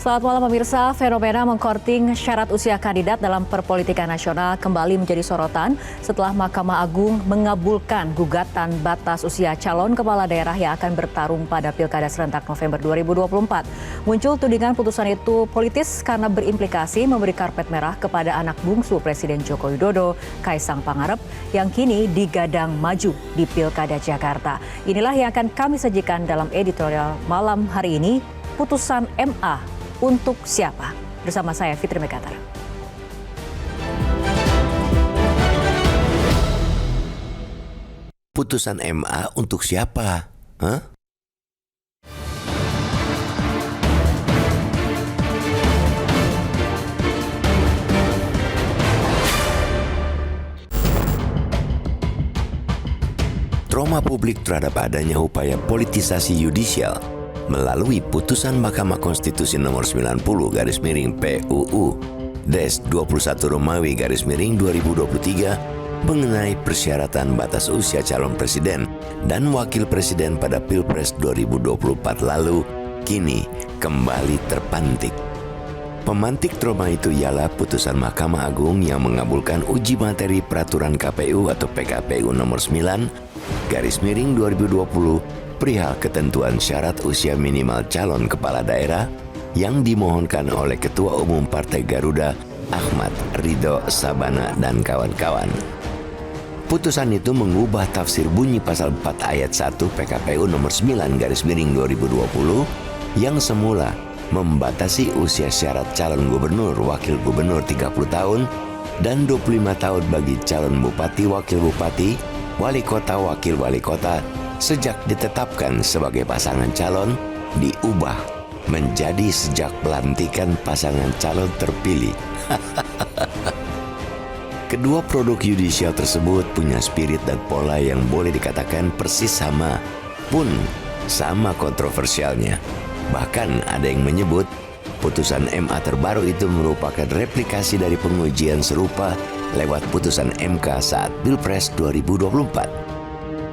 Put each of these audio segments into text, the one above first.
Selamat malam pemirsa, fenomena mengkorting syarat usia kandidat dalam perpolitikan nasional kembali menjadi sorotan setelah Mahkamah Agung mengabulkan gugatan batas usia calon kepala daerah yang akan bertarung pada Pilkada serentak November 2024. Muncul tudingan putusan itu politis karena berimplikasi memberi karpet merah kepada anak bungsu Presiden Joko Widodo, Kaisang Pangarep, yang kini digadang maju di Pilkada Jakarta. Inilah yang akan kami sajikan dalam editorial malam hari ini, putusan MA untuk siapa? Bersama saya Fitri Mekatar. Putusan MA untuk siapa? Hah? Trauma publik terhadap adanya upaya politisasi yudisial melalui putusan Mahkamah Konstitusi nomor 90/PUU-21 Romawi /2023 mengenai persyaratan batas usia calon presiden dan wakil presiden pada Pilpres 2024 lalu kini kembali terpantik. Pemantik trauma itu ialah putusan Mahkamah Agung yang mengabulkan uji materi peraturan KPU atau PKPU nomor 9/2020 perihal ketentuan syarat usia minimal calon kepala daerah yang dimohonkan oleh Ketua Umum Partai Garuda Ahmad Ridho Sabana dan kawan-kawan. Putusan itu mengubah tafsir bunyi pasal 4 ayat 1 PKPU nomor 9/2020 yang semula membatasi usia syarat calon gubernur, wakil gubernur 30 tahun dan 25 tahun bagi calon bupati, wakil bupati, wali kota, wakil wali kota sejak ditetapkan sebagai pasangan calon diubah menjadi sejak pelantikan pasangan calon terpilih. Kedua produk yudisial tersebut punya spirit dan pola yang boleh dikatakan persis sama, pun sama kontroversialnya. Bahkan ada yang menyebut putusan MA terbaru itu merupakan replikasi dari pengujian serupa lewat putusan MK saat Pilpres 2024.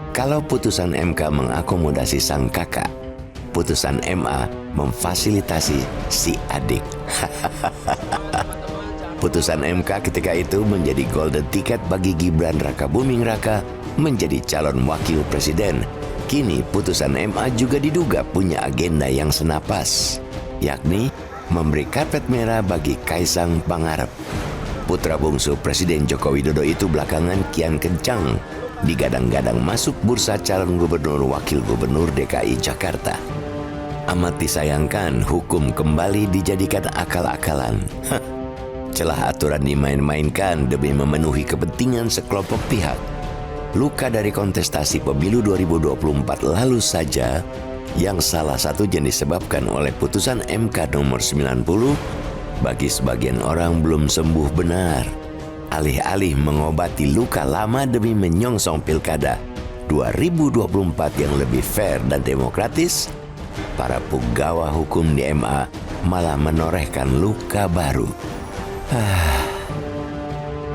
Kalau putusan MK mengakomodasi sang kakak, putusan MA memfasilitasi si adik. Putusan MK ketika itu menjadi golden ticket bagi Gibran Rakabuming Raka menjadi calon wakil presiden. Kini putusan MA juga diduga punya agenda yang senapas, yakni memberi karpet merah bagi Kaisang Pangarep. Putra bungsu Presiden Joko Widodo itu belakangan kian kencang digadang-gadang masuk bursa calon gubernur wakil gubernur DKI Jakarta. Amat disayangkan hukum kembali dijadikan akal-akalan. Celah aturan dimain-mainkan demi memenuhi kepentingan sekelompok pihak. Luka dari kontestasi pemilu 2024 lalu saja yang salah satunya disebabkan oleh putusan MK nomor 90 bagi sebagian orang belum sembuh benar. Alih-alih mengobati luka lama demi menyongsong Pilkada 2024 yang lebih fair dan demokratis, para punggawa hukum di MA malah menorehkan luka baru.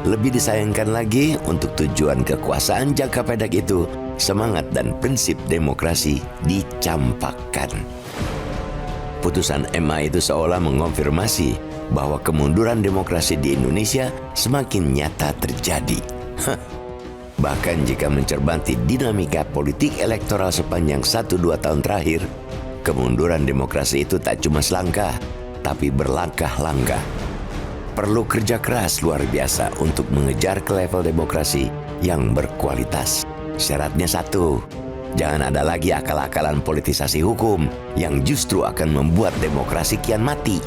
Lebih disayangkan lagi, untuk tujuan kekuasaan jangka pendek itu, semangat dan prinsip demokrasi dicampakkan. Putusan MA itu seolah mengonfirmasi bahwa kemunduran demokrasi di Indonesia semakin nyata terjadi. Bahkan jika mencermati dinamika politik elektoral sepanjang 1-2 tahun terakhir, kemunduran demokrasi itu tak cuma selangkah, tapi berlangkah-langkah. Perlu kerja keras luar biasa untuk mengejar ke level demokrasi yang berkualitas. Syaratnya satu, jangan ada lagi akal-akalan politisasi hukum yang justru akan membuat demokrasi kian mati.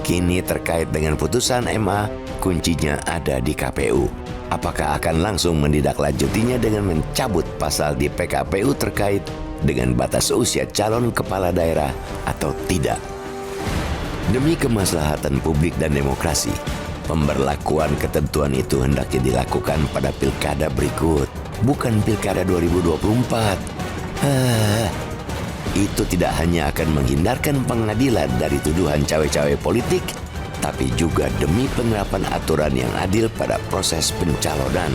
Kini terkait dengan putusan MA, kuncinya ada di KPU. Apakah akan langsung menindaklanjutinya dengan mencabut pasal di PKPU terkait dengan batas usia calon kepala daerah atau tidak? Demi kemaslahatan publik dan demokrasi, pemberlakuan ketentuan itu hendaknya dilakukan pada pilkada berikut, bukan pilkada 2024. Itu tidak hanya akan menghindarkan pengadilan dari tuduhan cawe-cawe politik, tapi juga demi penerapan aturan yang adil pada proses pencalonan.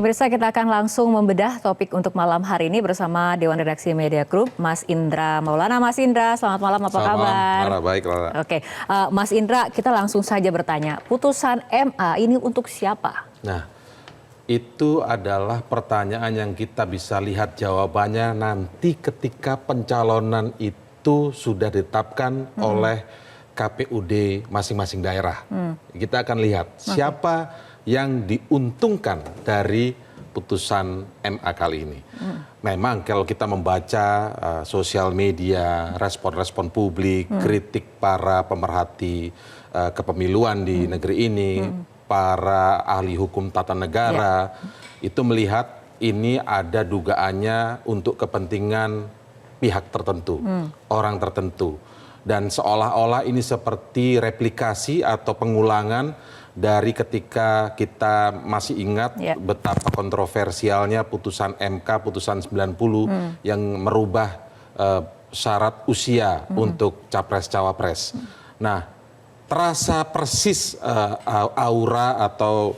Pemirsa, kita akan langsung membedah topik untuk malam hari ini bersama Dewan Redaksi Media Group, Mas Indra Maulana. Mas Indra, selamat malam, apa kabar? Selamat malam, baik Lara. Oke, Mas Indra, kita langsung saja bertanya, putusan MA ini untuk siapa? Nah, itu adalah pertanyaan yang kita bisa lihat jawabannya nanti ketika pencalonan itu sudah ditetapkan oleh KPUD masing-masing daerah. Kita akan lihat siapa yang diuntungkan dari putusan MA kali ini. Memang kalau kita membaca sosial media, respon-respon publik, kritik para pemerhati kepemiluan di negeri ini, para ahli hukum tata negara, itu melihat ini ada dugaannya untuk kepentingan pihak tertentu, orang tertentu. Dan seolah-olah ini seperti replikasi atau pengulangan dari ketika kita masih ingat betapa kontroversialnya putusan MK, putusan 90 yang merubah syarat usia untuk capres-cawapres. Nah, terasa persis aura atau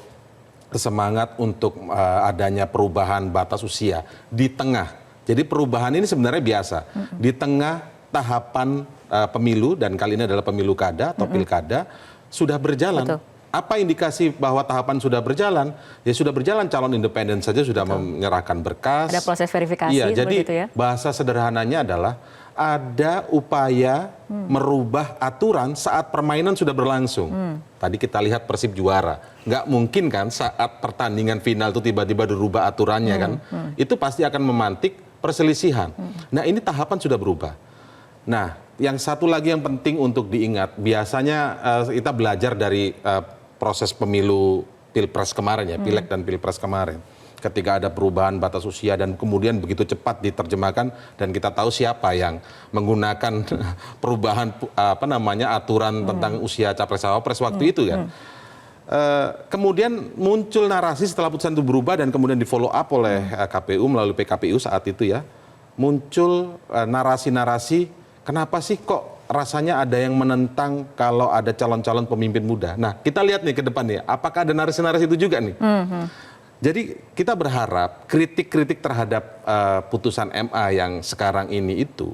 semangat untuk adanya perubahan batas usia di tengah. Jadi perubahan ini sebenarnya biasa. Di tengah tahapan pemilu, dan kali ini adalah pemilu kada atau pilkada, sudah berjalan. Betul. Apa indikasi bahwa tahapan sudah berjalan? Ya sudah berjalan, calon independen saja sudah menyerahkan berkas. Ada proses verifikasi. Iya, jadi itu ya? bahasa sederhananya adalah ada upaya merubah aturan saat permainan sudah berlangsung. Tadi kita lihat Persib juara. Nggak mungkin kan saat pertandingan final itu tiba-tiba dirubah aturannya kan. Itu pasti akan memantik perselisihan. Nah, ini tahapan sudah berubah. Nah, yang satu lagi yang penting untuk diingat, biasanya kita belajar dari proses pemilu pilpres kemarin ya, pileg dan pilpres kemarin. Ketika ada perubahan batas usia dan kemudian begitu cepat diterjemahkan dan kita tahu siapa yang menggunakan perubahan aturan tentang usia capres-cawapres waktu itu kan. Kemudian muncul narasi setelah putusan itu berubah dan kemudian di follow up oleh KPU melalui PKPU saat itu ya. Muncul narasi-narasi, kenapa sih kok rasanya ada yang menentang kalau ada calon-calon pemimpin muda. Nah, kita lihat nih ke depan nih, apakah ada narasi-narasi itu juga nih? Jadi kita berharap kritik-kritik terhadap putusan MA yang sekarang ini itu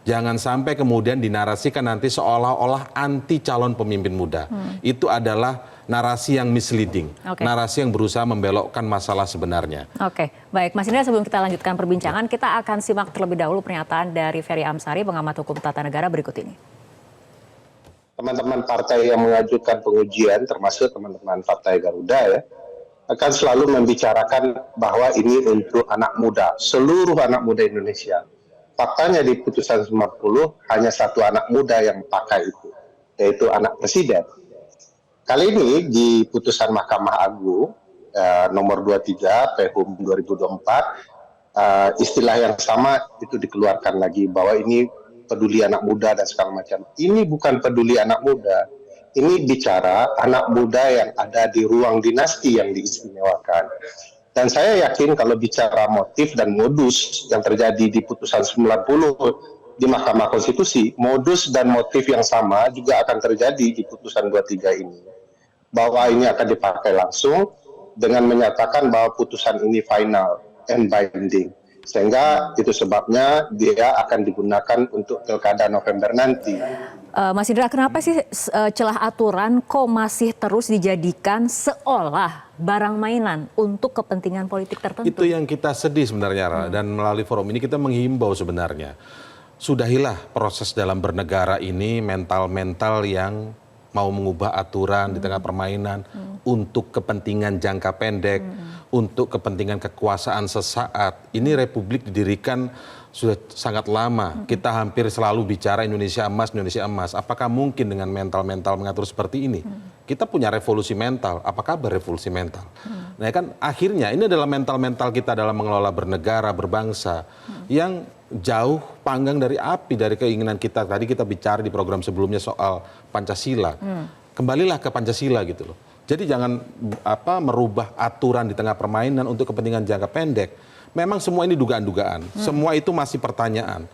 jangan sampai kemudian dinarasikan nanti seolah-olah anti calon pemimpin muda. Itu adalah narasi yang misleading, narasi yang berusaha membelokkan masalah sebenarnya. Oke, baik Mas Indra, sebelum kita lanjutkan perbincangan, kita akan simak terlebih dahulu pernyataan dari Ferry Amsari, pengamat hukum tata negara berikut ini. Teman-teman partai yang mengajukan pengujian, termasuk teman-teman partai Garuda ya, akan selalu membicarakan bahwa ini untuk anak muda, seluruh anak muda Indonesia. Faktanya di putusan 90 hanya satu anak muda yang pakai itu, yaitu anak presiden. Kali ini di putusan Mahkamah Agung nomor 23 PHUM 2024, istilah yang sama itu dikeluarkan lagi bahwa ini peduli anak muda dan segala macam. Ini bukan peduli anak muda. Ini bicara anak muda yang ada di ruang dinasti yang diistimewakan. Dan saya yakin kalau bicara motif dan modus yang terjadi di putusan 90 di Mahkamah Konstitusi, modus dan motif yang sama juga akan terjadi di putusan 23 ini. Bahwa ini akan dipakai langsung dengan menyatakan bahwa putusan ini final and binding. Sehingga itu sebabnya dia akan digunakan untuk pilkada November nanti. Mas Indra, kenapa sih celah aturan kok masih terus dijadikan seolah barang mainan untuk kepentingan politik tertentu? Itu yang kita sedih sebenarnya, dan melalui forum ini kita menghimbau sebenarnya. Sudahilah proses dalam bernegara ini mental-mental yang mau mengubah aturan di tengah permainan untuk kepentingan jangka pendek, untuk kepentingan kekuasaan sesaat. Ini republik didirikan sudah sangat lama. Kita hampir selalu bicara Indonesia emas, Indonesia emas. Apakah mungkin dengan mental-mental mengatur seperti ini? Kita punya revolusi mental. Apa kabar revolusi mental? Nah kan akhirnya ini adalah mental-mental kita dalam mengelola bernegara, berbangsa yang jauh panggang dari api, dari keinginan kita. Tadi kita bicara di program sebelumnya soal Pancasila. Kembalilah ke Pancasila gitu loh. Jadi jangan merubah aturan di tengah permainan untuk kepentingan jangka pendek. Memang semua ini dugaan-dugaan. Semua itu masih pertanyaan.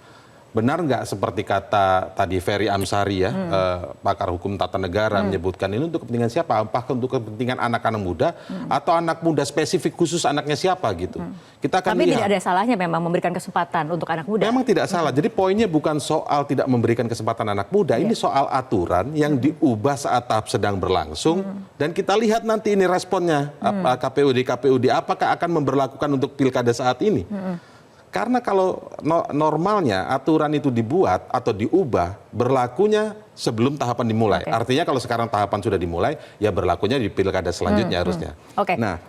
benar nggak seperti kata tadi Ferry Amsari ya, pakar hukum tata negara menyebutkan ini untuk kepentingan siapa? Apakah untuk kepentingan anak-anak muda atau anak muda spesifik khusus anaknya siapa gitu? Kita akan Tapi lihat. tidak ada salahnya memang memberikan kesempatan untuk anak muda. Memang tidak salah. Jadi poinnya bukan soal tidak memberikan kesempatan anak muda, ini soal aturan yang diubah saat tahap sedang berlangsung dan kita lihat nanti ini responnya KPUD apakah akan memberlakukan untuk pilkada saat ini. Karena kalau normalnya aturan itu dibuat atau diubah berlakunya sebelum tahapan dimulai. Artinya kalau sekarang tahapan sudah dimulai, ya berlakunya di pilkada selanjutnya harusnya. Nah,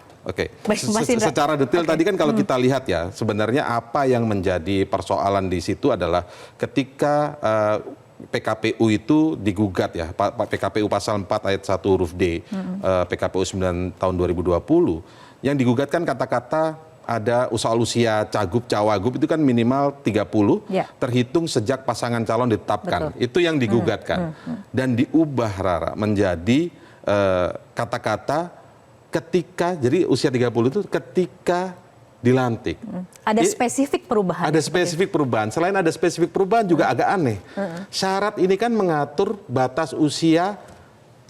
secara detail tadi kan kalau kita lihat ya, sebenarnya apa yang menjadi persoalan di situ adalah ketika PKPU itu digugat ya, PKPU pasal 4 ayat 1 huruf D, PKPU 9 tahun 2020, yang digugatkan kata-kata ada soal usia cagup cawagup itu kan minimal 30 terhitung sejak pasangan calon ditetapkan. Itu yang digugatkan. Dan diubah Rara menjadi kata-kata ketika, jadi usia 30 itu ketika dilantik. Ada spesifik perubahan. Ada spesifik perubahan. Selain ada spesifik perubahan juga agak aneh. Syarat ini kan mengatur batas usia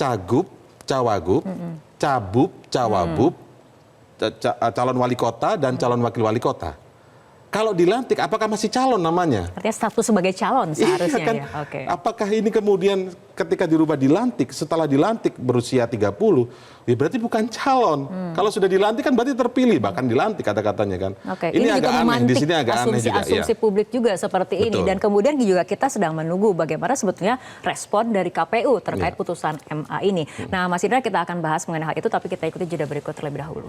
cagup, cawagup, cabub, cawabub, calon wali kota dan calon wakil wali kota. Kalau dilantik, apakah masih calon namanya? Artinya status sebagai calon seharusnya kan? ya. Apakah ini kemudian ketika dirubah dilantik, setelah dilantik berusia 30, ya berarti bukan calon. Kalau sudah dilantik kan berarti terpilih, bahkan dilantik kata-katanya kan. Ini agak juga aneh, di sini agak aneh juga. Asumsi publik juga seperti ini. Dan kemudian juga kita sedang menunggu bagaimana sebetulnya respon dari KPU terkait putusan MA ini. Nah, Mas Indra, kita akan bahas mengenai hal itu, tapi kita ikuti jeda berikut terlebih dahulu.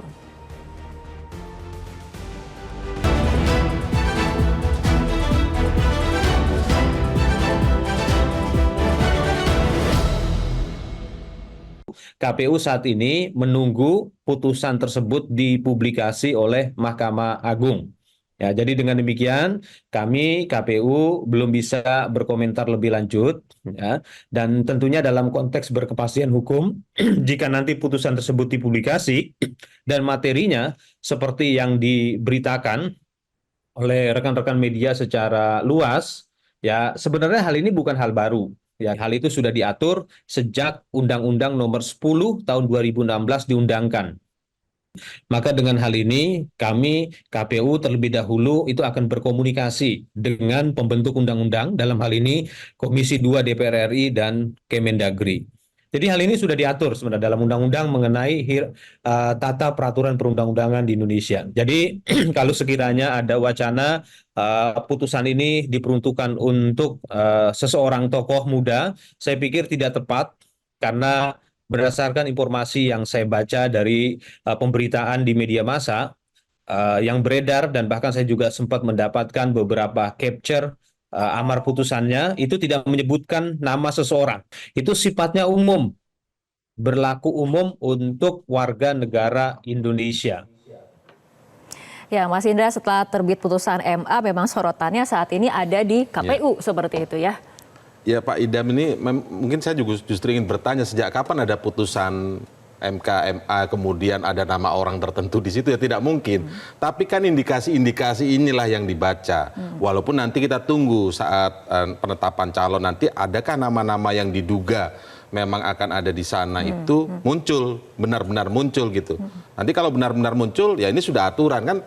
KPU saat ini menunggu putusan tersebut dipublikasi oleh Mahkamah Agung. Ya, jadi dengan demikian kami KPU belum bisa berkomentar lebih lanjut, ya, dan tentunya dalam konteks berkepastian hukum jika nanti putusan tersebut dipublikasi dan materinya seperti yang diberitakan oleh rekan-rekan media secara luas, ya sebenarnya hal ini bukan hal baru. Ya, hal itu sudah diatur sejak Undang-Undang Nomor 10 Tahun 2016 diundangkan. Maka dengan hal ini kami KPU terlebih dahulu itu akan berkomunikasi dengan pembentuk undang-undang, dalam hal ini Komisi 2 DPR RI dan Kemendagri. Jadi hal ini sudah diatur sebenarnya dalam undang-undang mengenai tata peraturan perundang-undangan di Indonesia. Jadi kalau sekiranya ada wacana putusan ini diperuntukkan untuk seseorang tokoh muda, saya pikir tidak tepat karena berdasarkan informasi yang saya baca dari pemberitaan di media massa yang beredar dan bahkan saya juga sempat mendapatkan beberapa capture amar putusannya, itu tidak menyebutkan nama seseorang. Itu sifatnya umum, berlaku umum untuk warga negara Indonesia. Ya, Mas Indra, setelah terbit putusan MA memang sorotannya saat ini ada di KPU seperti itu ya. Ya Pak Idam, ini mungkin saya juga justru ingin bertanya sejak kapan ada putusan MK, MA, kemudian ada nama orang tertentu di situ, ya tidak mungkin. Tapi kan indikasi-indikasi inilah yang dibaca. Walaupun nanti kita tunggu saat penetapan calon nanti adakah nama-nama yang diduga memang akan ada di sana itu muncul, benar-benar muncul gitu. Nanti kalau benar-benar muncul, ya ini sudah aturan kan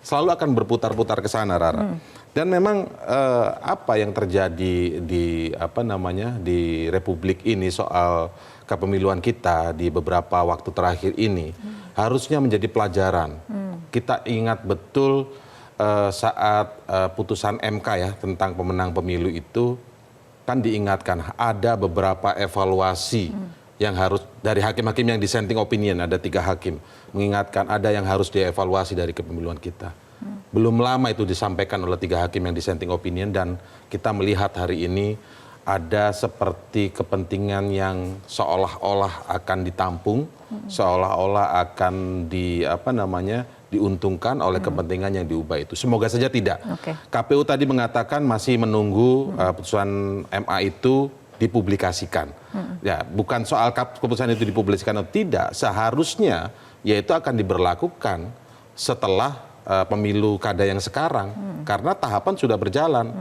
selalu akan berputar-putar ke sana, Rara. Dan memang apa yang terjadi di di Republik ini soal kepemiluan kita di beberapa waktu terakhir ini harusnya menjadi pelajaran. Kita ingat betul saat putusan MK ya tentang pemenang pemilu itu kan diingatkan ada beberapa evaluasi yang harus dari hakim-hakim yang dissenting opinion, ada 3 hakim mengingatkan ada yang harus dievaluasi dari kepemiluan kita. Belum lama itu disampaikan oleh 3 hakim yang dissenting opinion dan kita melihat hari ini ada seperti kepentingan yang seolah-olah akan ditampung, seolah-olah akan diuntungkan oleh kepentingan yang diubah itu. Semoga saja tidak. KPU tadi mengatakan masih menunggu putusan MA itu dipublikasikan. Ya, bukan soal keputusan itu dipublikasikan atau tidak, seharusnya yaitu akan diberlakukan setelah pemilu kada yang sekarang karena tahapan sudah berjalan.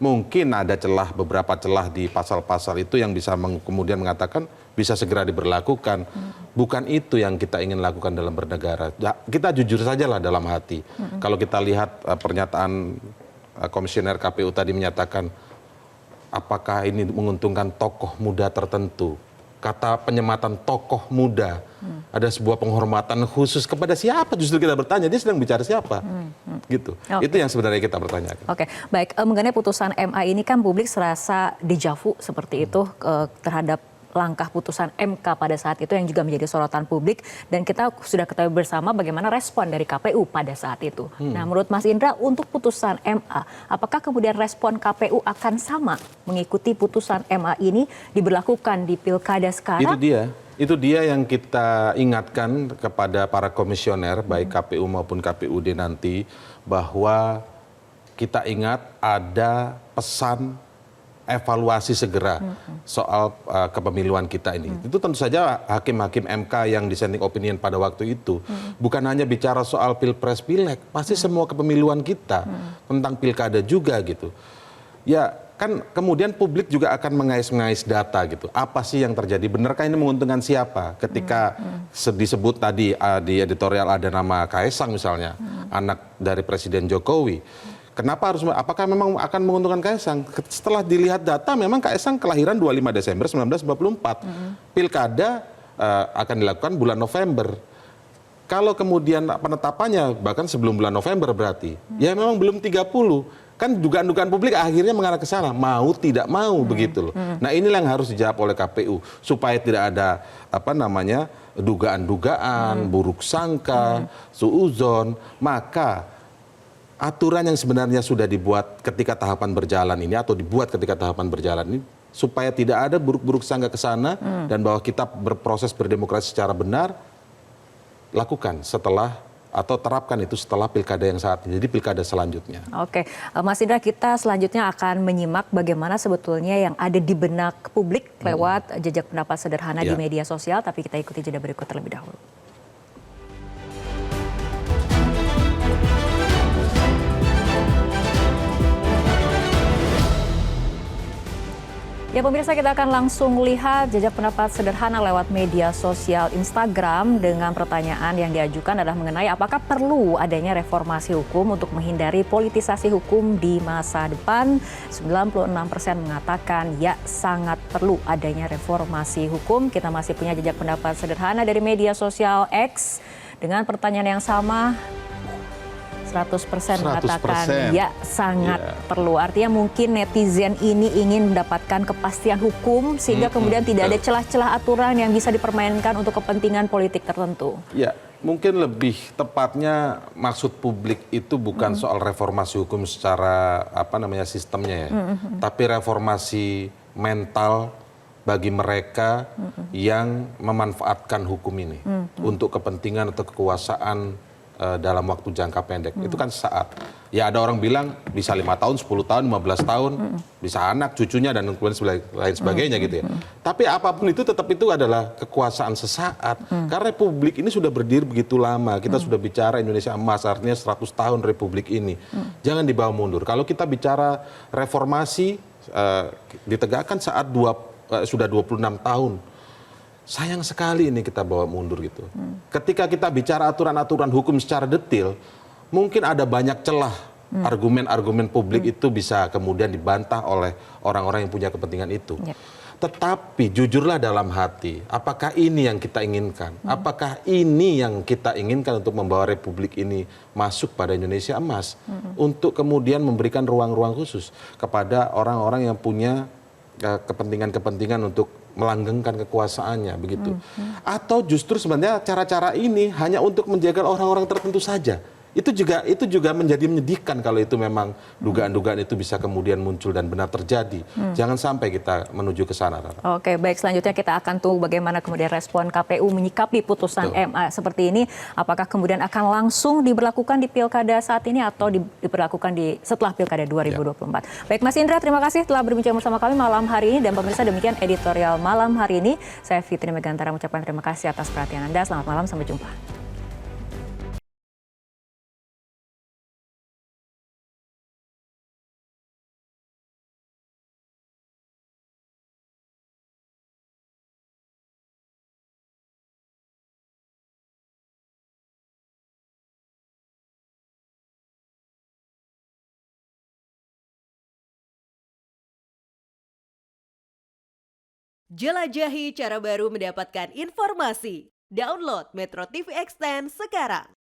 mungkin ada beberapa celah di pasal-pasal itu yang bisa kemudian mengatakan bisa segera diberlakukan. Bukan itu yang kita ingin lakukan dalam bernegara. Ya, kita jujur saja lah dalam hati. Kalau kita lihat pernyataan komisioner KPU tadi menyatakan apakah ini menguntungkan tokoh muda tertentu. Kata penyematan tokoh muda, ada sebuah penghormatan khusus kepada siapa? Justru kita bertanya, dia sedang bicara siapa? Gitu. Oke. Itu yang sebenarnya kita bertanyakan. Oke, baik. Mengenai putusan MA ini kan publik serasa dejavu seperti itu terhadap langkah putusan MK pada saat itu yang juga menjadi sorotan publik, dan kita sudah ketahui bersama bagaimana respon dari KPU pada saat itu. Nah, menurut Mas Indra, untuk putusan MA, apakah kemudian respon KPU akan sama mengikuti putusan MA ini diberlakukan di pilkada sekarang? Itu dia yang kita ingatkan kepada para komisioner, baik KPU maupun KPUD nanti, bahwa kita ingat ada pesan evaluasi segera soal kepemiluan kita ini. Itu tentu saja hakim-hakim MK yang dissenting opinion pada waktu itu bukan hanya bicara soal pilpres pileg, pasti semua kepemiluan kita tentang pilkada juga gitu. Ya kan kemudian publik juga akan mengais-ngais data gitu. Apa sih yang terjadi? Benarkah ini menguntungkan siapa? Ketika disebut tadi di editorial ada nama Kaesang misalnya, anak dari Presiden Jokowi. Kenapa apakah memang akan menguntungkan Kaesang? Setelah dilihat data, memang Kaesang kelahiran 25 Desember 1994. Pilkada akan dilakukan bulan November. Kalau kemudian penetapannya bahkan sebelum bulan November berarti, ya memang belum 30. Kan dugaan-dugaan publik akhirnya mengarah ke sana, mau tidak mau begitu loh. Nah, inilah yang harus dijawab oleh KPU supaya tidak ada dugaan-dugaan, buruk sangka, suudzon, maka aturan yang sebenarnya sudah dibuat ketika tahapan berjalan ini atau dibuat ketika tahapan berjalan ini supaya tidak ada buruk-buruk sangka ke sana dan bahwa kita berproses berdemokrasi secara benar, lakukan setelah atau terapkan itu setelah pilkada yang saat ini, jadi pilkada selanjutnya. Oke, Mas Indra, kita selanjutnya akan menyimak bagaimana sebetulnya yang ada di benak publik lewat jejak pendapat sederhana di media sosial, tapi kita ikuti jeda berikut terlebih dahulu. Ya pemirsa, kita akan langsung lihat jejak pendapat sederhana lewat media sosial Instagram dengan pertanyaan yang diajukan adalah mengenai apakah perlu adanya reformasi hukum untuk menghindari politisasi hukum di masa depan. 96% mengatakan ya, sangat perlu adanya reformasi hukum. Kita masih punya jejak pendapat sederhana dari media sosial X dengan pertanyaan yang sama. 100% mengatakan ya, sangat perlu. Artinya mungkin netizen ini ingin mendapatkan kepastian hukum sehingga kemudian tidak ada celah-celah aturan yang bisa dipermainkan untuk kepentingan politik tertentu. Ya, mungkin lebih tepatnya maksud publik itu bukan soal reformasi hukum secara sistemnya ya, tapi reformasi mental bagi mereka yang memanfaatkan hukum ini untuk kepentingan atau kekuasaan dalam waktu jangka pendek. Itu kan saat. Ya ada orang bilang bisa 5 tahun, 10 tahun, 15 tahun, bisa anak, cucunya, dan kemudian lain sebagainya gitu ya. Tapi apapun itu tetap itu adalah kekuasaan sesaat. Karena Republik ini sudah berdiri begitu lama. Kita sudah bicara Indonesia emas, artinya 100 tahun Republik ini. Jangan dibawa mundur. Kalau kita bicara reformasi, ditegakkan saat sudah 26 tahun. Sayang sekali ini kita bawa mundur gitu. Ketika kita bicara aturan-aturan hukum secara detail, mungkin ada banyak celah argumen-argumen publik itu bisa kemudian dibantah oleh orang-orang yang punya kepentingan itu. Tetapi jujurlah dalam hati, apakah ini yang kita inginkan? Apakah ini yang kita inginkan untuk membawa Republik ini masuk pada Indonesia emas? Untuk kemudian memberikan ruang-ruang khusus kepada orang-orang yang punya kepentingan-kepentingan untuk melanggengkan kekuasaannya begitu. Atau justru sebenarnya cara-cara ini hanya untuk menjaga orang-orang tertentu saja. Itu juga menjadi menyedihkan kalau itu memang dugaan-dugaan itu bisa kemudian muncul dan benar terjadi. Jangan sampai kita menuju ke sana. Oke, baik, selanjutnya kita akan tunggu bagaimana kemudian respon KPU menyikapi putusan MA seperti ini. Apakah kemudian akan langsung diberlakukan di pilkada saat ini atau diberlakukan setelah pilkada 2024. Baik, Mas Indra, terima kasih telah berbincang bersama kami malam hari ini, dan pemirsa, demikian editorial malam hari ini. Saya Fitri Megantara mengucapkan terima kasih atas perhatian Anda. Selamat malam, sampai jumpa. Jelajahi cara baru mendapatkan informasi. Download Metro TV Extend sekarang.